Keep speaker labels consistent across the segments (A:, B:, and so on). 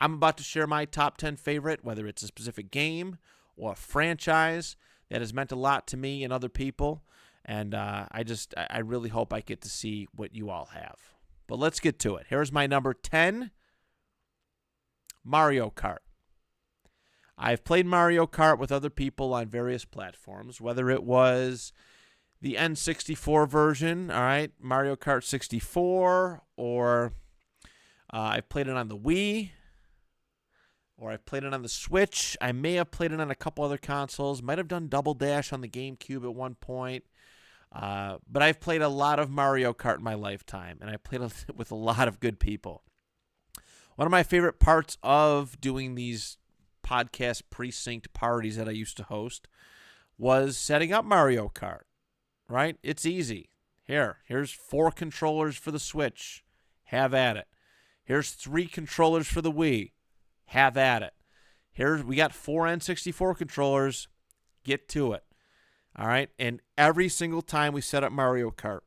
A: I'm about to share my top 10 favorite, whether it's a specific game or a franchise that has meant a lot to me and other people. And I really hope I get to see what you all have. But let's get to it. Here's my number 10, Mario Kart. I've played Mario Kart with other people on various platforms, whether it was the N64 version, all right, Mario Kart 64, or I've played it on the Wii, or I've played it on the Switch. I may have played it on a couple other consoles. Might have done Double Dash on the GameCube at one point. But I've played a lot of Mario Kart in my lifetime, and I played with a lot of good people. One of my favorite parts of doing these podcast precinct parties that I used to host was setting up Mario Kart, right? It's easy. Here's 4 controllers for the Switch. Have at it. Here's 3 controllers for the Wii. Have at it. We got 4 N64 controllers. Get to it. All right? And every single time we set up Mario Kart,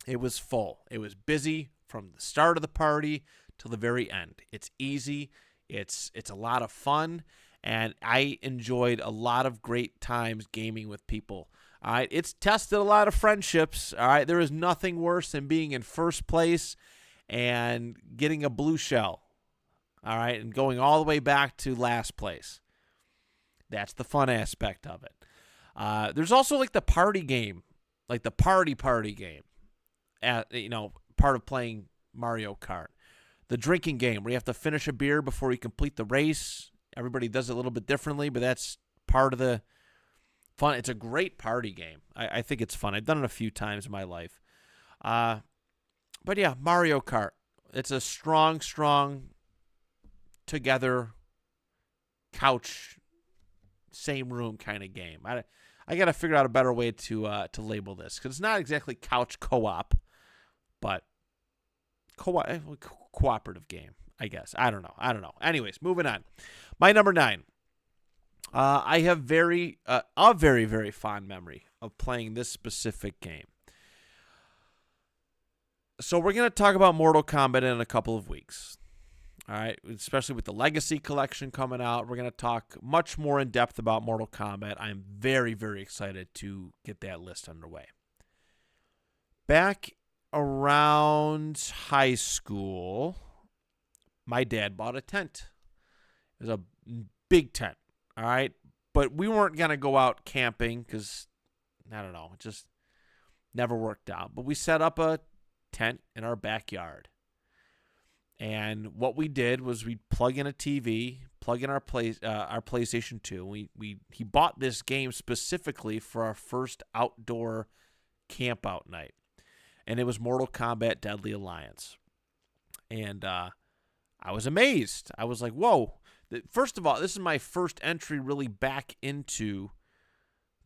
A: it was full. It was busy from the start of the party till the very end. It's easy. It's a lot of fun, and I enjoyed a lot of great times gaming with people. All right, it's tested a lot of friendships. All right, there is nothing worse than being in first place and getting a blue shell. All right, and going all the way back to last place. That's the fun aspect of it. There's also like the party game, like the party game. Part of playing Mario Kart. The drinking game where you have to finish a beer before you complete the race. Everybody does it a little bit differently, but that's part of the fun. It's a great party game. I think it's fun. I've done it a few times in my life. But yeah, Mario Kart. It's a strong together couch, same room kind of game. I got to figure out a better way to label this because it's not exactly couch co-op, but cooperative game, I guess. I don't know. Anyways, moving on. My number 9. I have a very, very fond memory of playing this specific game. So we're going to talk about Mortal Kombat in a couple of weeks. All right, especially with the Legacy Collection coming out. We're going to talk much more in depth about Mortal Kombat. I'm very, very excited to get that list underway. Back around high school, my dad bought a tent. It was a big tent, all right? But we weren't going to go out camping because, I don't know, it just never worked out. But we set up a tent in our backyard. And what we did was we'd plug in a TV, plug in our PlayStation 2. He bought this game specifically for our first outdoor camp-out night. And it was Mortal Kombat Deadly Alliance. And I was amazed. I was like, whoa. First of all, this is my first entry really back into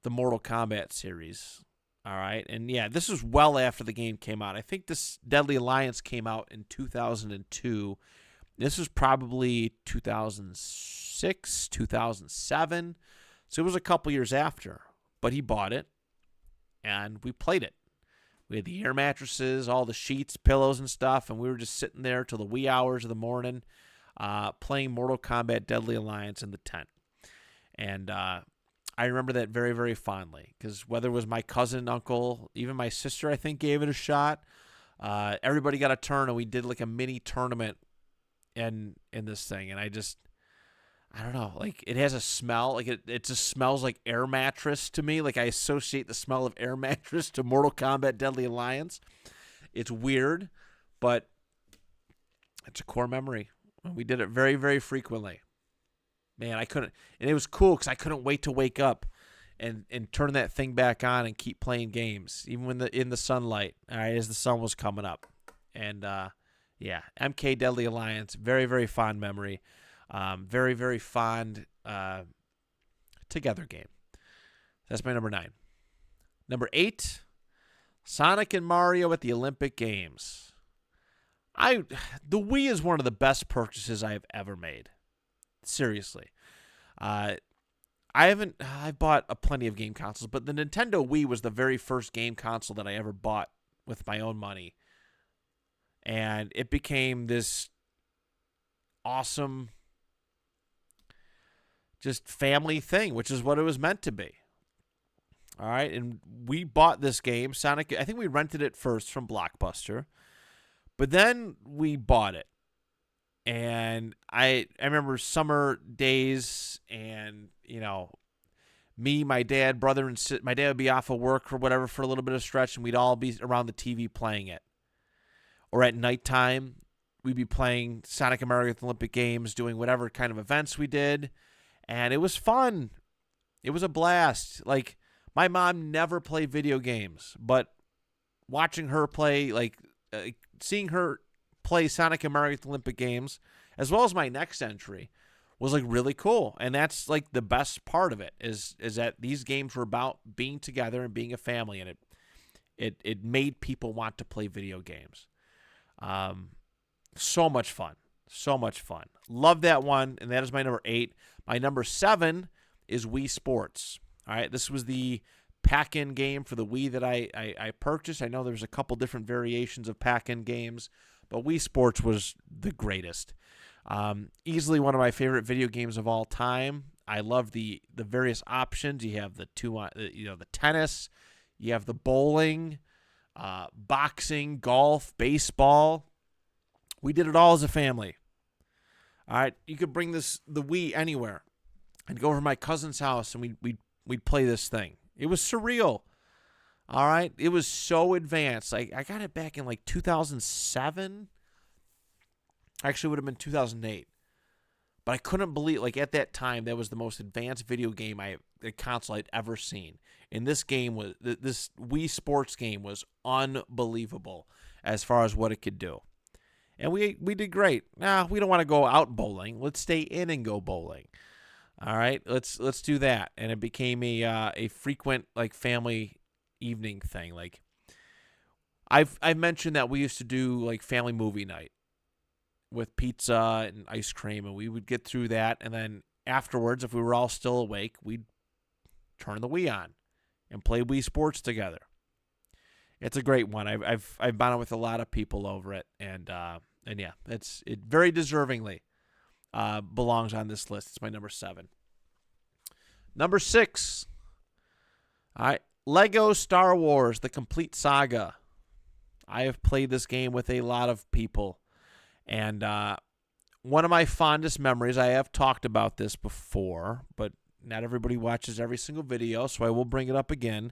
A: the Mortal Kombat series. All right. And yeah, this was well after the game came out. I think this Deadly Alliance came out in 2002. This was probably 2006, 2007. So it was a couple years after. But he bought it, and we played it. We had the air mattresses, all the sheets, pillows, and stuff, and we were just sitting there till the wee hours of the morning playing Mortal Kombat Deadly Alliance in the tent. And I remember that very, very fondly because whether it was my cousin, uncle, even my sister, I think, gave it a shot. Everybody got a turn, and we did like a mini tournament in this thing. And I don't know, like it has a smell, like it just smells like air mattress to me. Like I associate the smell of air mattress to Mortal Kombat Deadly Alliance. It's weird, but it's a core memory. We did it very, very frequently. Man, I couldn't, and it was cool because I couldn't wait to wake up and turn that thing back on and keep playing games, even when in the sunlight, all right, as the sun was coming up. And yeah, MK Deadly Alliance, very, very fond memory. Very, very fond together game. That's my number 9. Number 8, Sonic and Mario at the Olympic Games. The Wii is one of the best purchases I have ever made. Seriously. I've bought plenty of game consoles, but the Nintendo Wii was the very first game console that I ever bought with my own money. And it became this awesome, just family thing, which is what it was meant to be. All right, and we bought this game, Sonic. I think we rented it first from Blockbuster, but then we bought it. And I remember summer days, and me, my dad, brother, and my dad would be off of work or whatever for a little bit of stretch, and we'd all be around the TV playing it. Or at nighttime, we'd be playing Sonic and Mario at the Olympic Games, doing whatever kind of events we did, and it was fun. It was a blast. Like, my mom never played video games, but watching her play, seeing her play Sonic and Mario at the Olympic Games, as well as my next entry, was like really cool. And that's like the best part of it is that these games were about being together and being a family, and it made people want to play video games. So much fun. Love that one, and that is my number 8. My number 7 is Wii Sports. All right, this was the pack-in game for the Wii that I purchased. I know there's a couple different variations of pack-in games, but Wii Sports was the greatest. Easily one of my favorite video games of all time. I love the various options. You have the tennis, you have the bowling, boxing, golf, baseball. We did it all as a family. All right, you could bring the Wii anywhere. I'd go over to my cousin's house and we'd play this thing. It was surreal. All right, it was so advanced. I got it back in like 2007. Actually, it would have been 2008. But I couldn't believe, like, at that time, that was the most advanced video game console I'd ever seen. And this Wii Sports game was unbelievable as far as what it could do. And we did great. Nah, we don't want to go out bowling. Let's stay in and go bowling. All right, let's do that. And it became a frequent like family evening thing. Like I've mentioned that we used to do like family movie night with pizza and ice cream, and we would get through that, and then afterwards, if we were all still awake, we'd turn the Wii on and play Wii Sports together. It's a great one. I've been with a lot of people over it, and yeah, it very deservingly belongs on this list. It's my number 7. Number 6. All right, Lego Star Wars: The Complete Saga. I have played this game with a lot of people, and one of my fondest memories. I have talked about this before, but not everybody watches every single video, so I will bring it up again.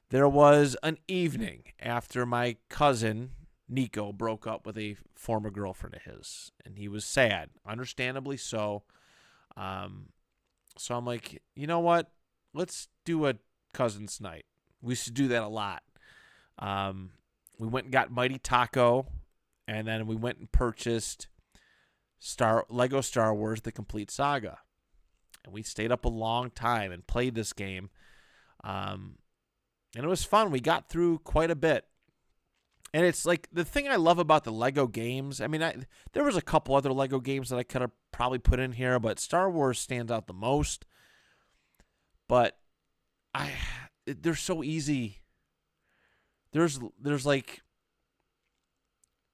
A: There was an evening after my cousin Nico broke up with a former girlfriend of his, and he was sad, understandably so. So I'm like, you know what? Let's do a cousin's night. We used to do that a lot. We went and got Mighty Taco, and then we went and purchased Lego Star Wars: The Complete Saga. And we stayed up a long time and played this game. And it was fun. We got through quite a bit. And it's like the thing I love about the Lego games. I mean, there was a couple other Lego games that I could have probably put in here, but Star Wars stands out the most. But they're so easy. There's like,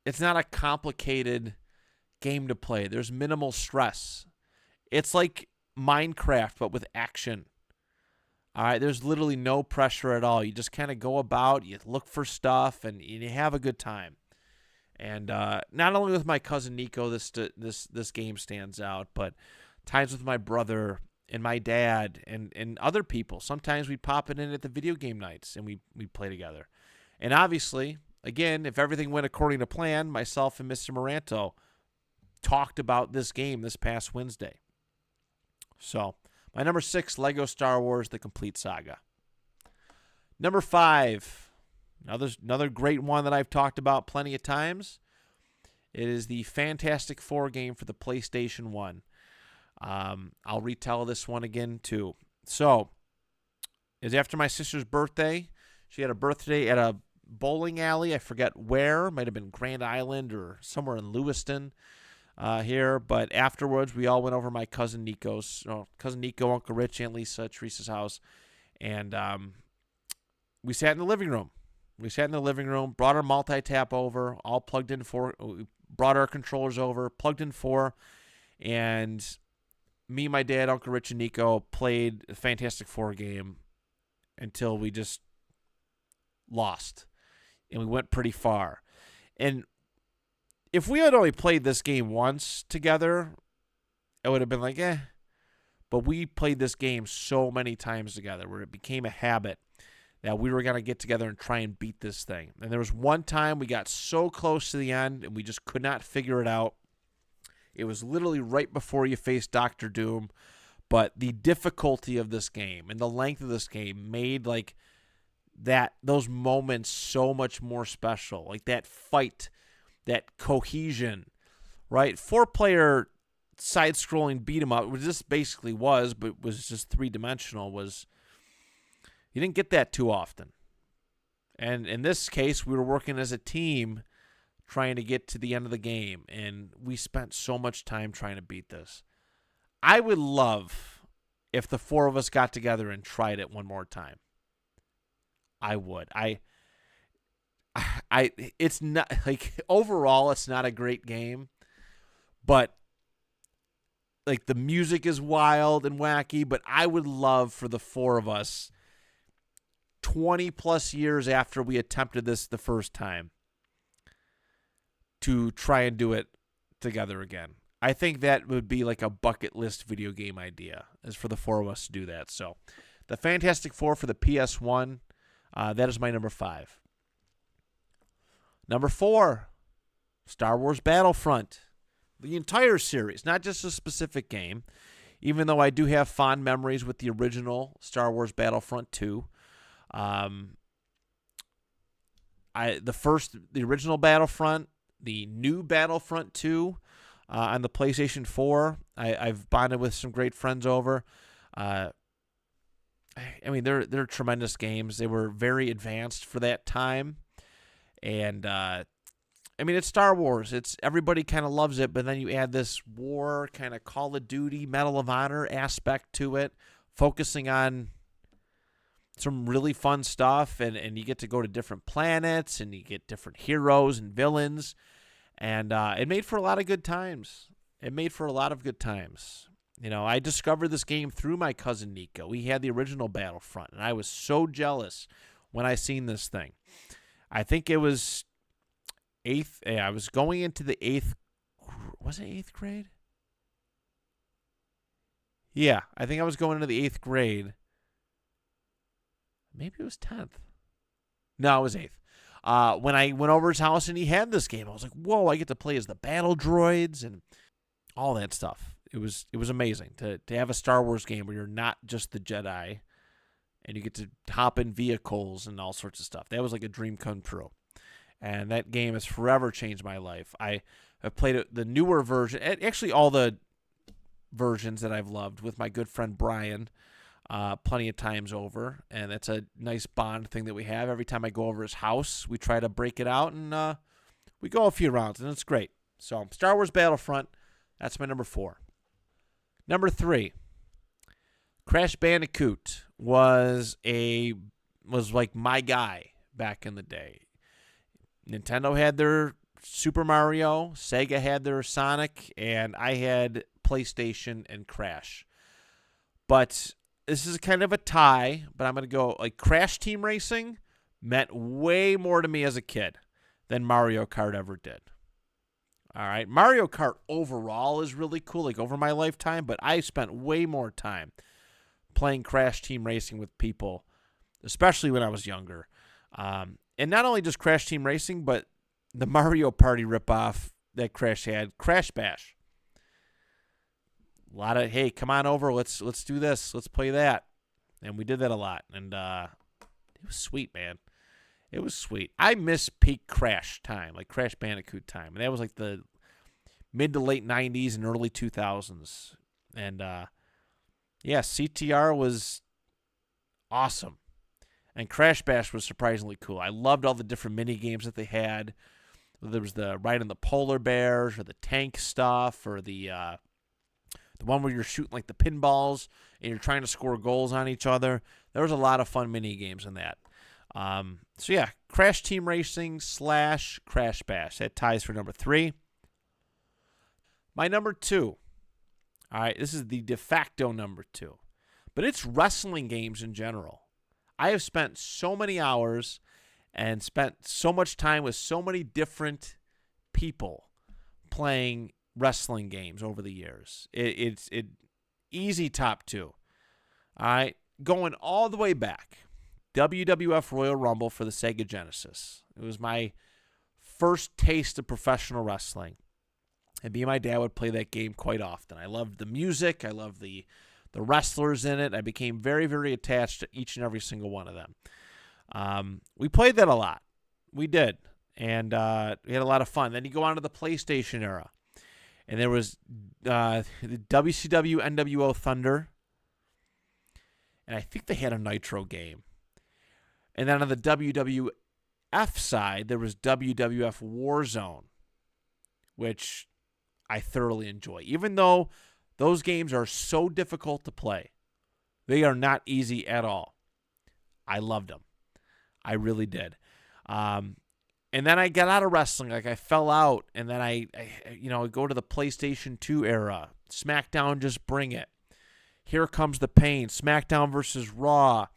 A: it's not a complicated game to play. There's minimal stress. It's like Minecraft, but with action. All right, there's literally no pressure at all. You just kind of go about, you look for stuff, and you have a good time. And not only with my cousin Nico, this game stands out, but times with my brother and my dad and other people. Sometimes we'd pop it in at the video game nights, and we'd play together. And obviously, again, if everything went according to plan, myself and Mr. Moranto talked about this game this past Wednesday. So, my number 6, Lego Star Wars: The Complete Saga. Number 5, another great one that I've talked about plenty of times. It is the Fantastic Four game for the PlayStation 1. I'll retell this one again, too. So, it was after my sister's birthday. She had a birthday at a bowling alley. I forget where. Might have been Grand Island or somewhere in Lewiston. Here, but afterwards we all went over my cousin Nico's, cousin Nico, Uncle Rich, Aunt Lisa, Teresa's house, and we sat in the living room. Brought our multi-tap over, all plugged in we brought our controllers over, plugged in 4, And me, my dad, Uncle Rich, and Nico played a Fantastic Four game until we just lost. And we went pretty far. And if we had only played this game once together, it would have been like, eh. But we played this game so many times together where it became a habit that we were going to get together and try and beat this thing. And there was one time we got so close to the end and we just could not figure it out. It was literally right before you faced Dr. Doom. But the difficulty of this game and the length of this game made like those moments so much more special. Like that fight, that cohesion, right? 4-player side-scrolling beat-em-up, which this basically was, but was just three-dimensional, you didn't get that too often. And in this case, we were working as a team trying to get to the end of the game, and we spent so much time trying to beat this. I would love if the 4 of us got together and tried it one more time. I would. It's not like overall it's not a great game, but like the music is wild and wacky, but I would love for the 4 of us 20 plus years after we attempted this the first time to try and do it together again. I think that would be like a bucket list video game idea, is for the 4 of us to do that. So the Fantastic Four for the PS1, that is my number 5. Number 4, Star Wars Battlefront. The entire series, not just a specific game, even though I do have fond memories with the original Star Wars Battlefront 2. The original Battlefront, the new Battlefront 2 on the PlayStation 4, I've bonded with some great friends over. I mean, they're tremendous games. They were very advanced for that time. And, I mean, it's Star Wars. It's everybody kind of loves it, but then you add this war kind of Call of Duty, Medal of Honor aspect to it, focusing on some really fun stuff, and you get to go to different planets, and you get different heroes and villains, and it made for a lot of good times. You know, I discovered this game through my cousin Nico. He had the original Battlefront, and I was so jealous when I seen this thing. I think it was I was going into the 8th, was it 8th grade? Yeah, I think I was going into the 8th grade. Maybe it was 10th. No, it was 8th. When I went over his house and he had this game, I was like, whoa, I get to play as the battle droids and all that stuff. It was amazing to have a Star Wars game where you're not just the Jedi and you get to hop in vehicles and all sorts of stuff. That was like a dream come true. And that game has forever changed my life. I have played the newer version, actually all the versions that I've loved with my good friend Brian plenty of times over. And that's a nice bond thing that we have. Every time I go over his house, we try to break it out, and we go a few rounds, and it's great. So Star Wars Battlefront, that's my number 4. Number 3, Crash Bandicoot was like my guy back in the day. Nintendo had their Super Mario, Sega had their Sonic, and I had PlayStation and Crash. But this is kind of a tie, but I'm going to go like Crash Team Racing meant way more to me as a kid than Mario Kart ever did. All right, Mario Kart overall is really cool, like over my lifetime, but I spent way more time playing Crash Team Racing with people, especially when I was younger. And not only just Crash Team Racing, but the Mario Party ripoff that Crash had, Crash Bash. A lot of, hey, come on over, let's do this, let's play that. And we did that a lot. And it was sweet, man. It was sweet. I miss peak Crash time, like Crash Bandicoot time. And that was like the mid to late 90s and early 2000s. And, yeah, CTR was awesome. And Crash Bash was surprisingly cool. I loved all the different mini games that they had. There was the riding the polar bears, or the tank stuff, or the one where you're shooting like the pinballs and you're trying to score goals on each other. There was a lot of fun mini games in that. So yeah, Crash Team Racing / Crash Bash. That ties for number 3. My number 2 All right, this is the de facto number 2. But it's wrestling games in general. I have spent so many hours and spent so much time with so many different people playing wrestling games over the years. It's easy top 2. All right, going all the way back. WWF Royal Rumble for the Sega Genesis. It was my first taste of professional wrestling. And me and my dad would play that game quite often. I loved the music. I loved the wrestlers in it. I became very, very attached to each and every single one of them. We played that a lot. We did. And we had a lot of fun. Then you go on to the PlayStation era. And there was the WCW NWO Thunder. And I think they had a Nitro game. And then on the WWF side, there was WWF Warzone, which I thoroughly enjoy. Even though those games are so difficult to play, they are not easy at all. I loved them. I really did. And then I got out of wrestling. Like, I fell out, and then I go to the PlayStation 2 era. SmackDown, just bring it. Here Comes the Pain. SmackDown versus Raw.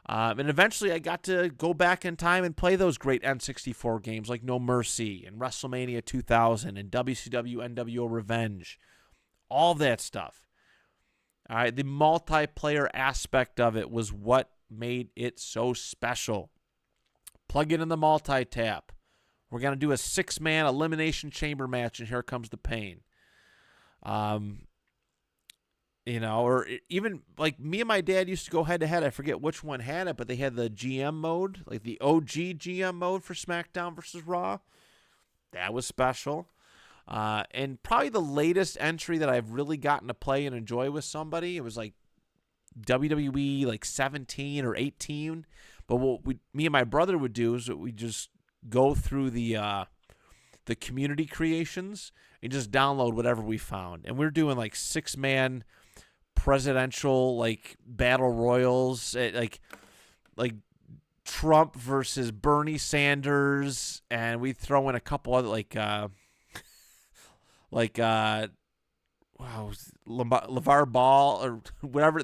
A: And eventually I got to go back in time and play those great N64 games like No Mercy and WrestleMania 2000 and WCW NWO Revenge. All that stuff. All right, the multiplayer aspect of it was what made it so special. Plug it in the multi-tap. We're going to do a 6-man elimination chamber match, and here comes the pain. Or even like me and my dad used to go head-to-head. I forget which one had it, but they had the GM mode, like the OG GM mode for SmackDown versus Raw. That was special. And probably the latest entry that I've really gotten to play and enjoy with somebody, it was like WWE like 17 or 18. But what me and my brother would do is that we just go through the community creations and just download whatever we found. And we're doing like 6-man presidential like battle royals, like Trump versus Bernie Sanders, and we throw in a couple other LeVar Ball or whatever.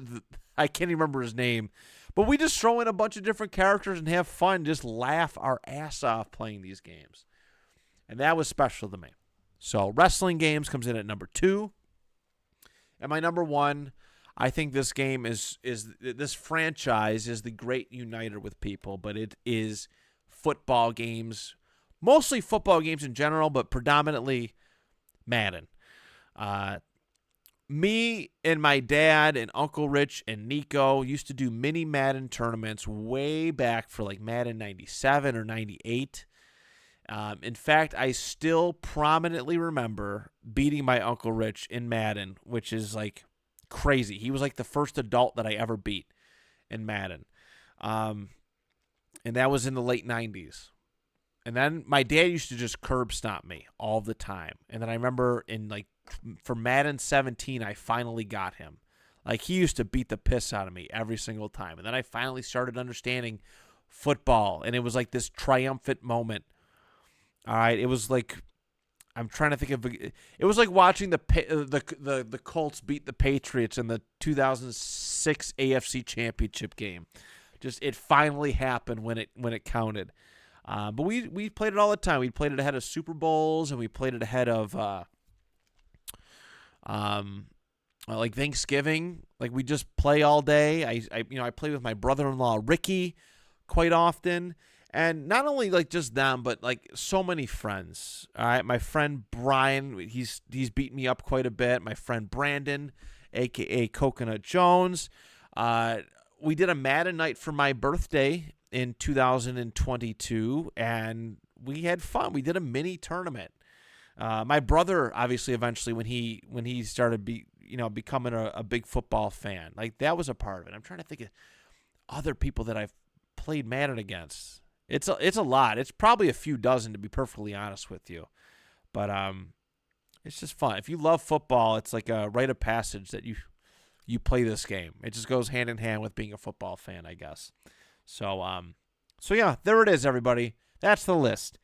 A: I can't even remember his name, but we just throw in a bunch of different characters and have fun, just laugh our ass off playing these games, and that was special to me. So wrestling games comes in at number 2. And my number 1, I think this game this franchise is the great uniter with people, but it is football games, mostly football games in general, but predominantly Madden. Me and my dad and Uncle Rich and Nico used to do mini Madden tournaments way back for like Madden 97 or 98. In fact, I still prominently remember beating my Uncle Rich in Madden, which is like crazy. He was like the first adult that I ever beat in Madden. And that was in the late 90s. And then my dad used to just curb stomp me all the time. And then I remember for Madden 17, I finally got him. Like, he used to beat the piss out of me every single time. And then I finally started understanding football, and it was like this triumphant moment. All right, it was like, I'm trying to think of, it was like watching the Colts beat the Patriots in the 2006 AFC Championship game. Just, it finally happened when it counted. But we played it all the time. We played it ahead of Super Bowls, and we played it ahead of like Thanksgiving. Like, we just play all day. I play with my brother-in-law Ricky quite often. And not only like just them, but like so many friends. All right, my friend Brian, he's beaten me up quite a bit. My friend Brandon, aka Coconut Jones. We did a Madden night for my birthday in 2022, and we had fun. We did a mini tournament. My brother, obviously, eventually when he started becoming a big football fan, like that was a part of it. I'm trying to think of other people that I've played Madden against. It's a lot. It's probably a few dozen, to be perfectly honest with you. But it's just fun. If you love football, it's like a rite of passage that you play this game. It just goes hand in hand with being a football fan, I guess. So yeah, there it is, everybody. That's the list.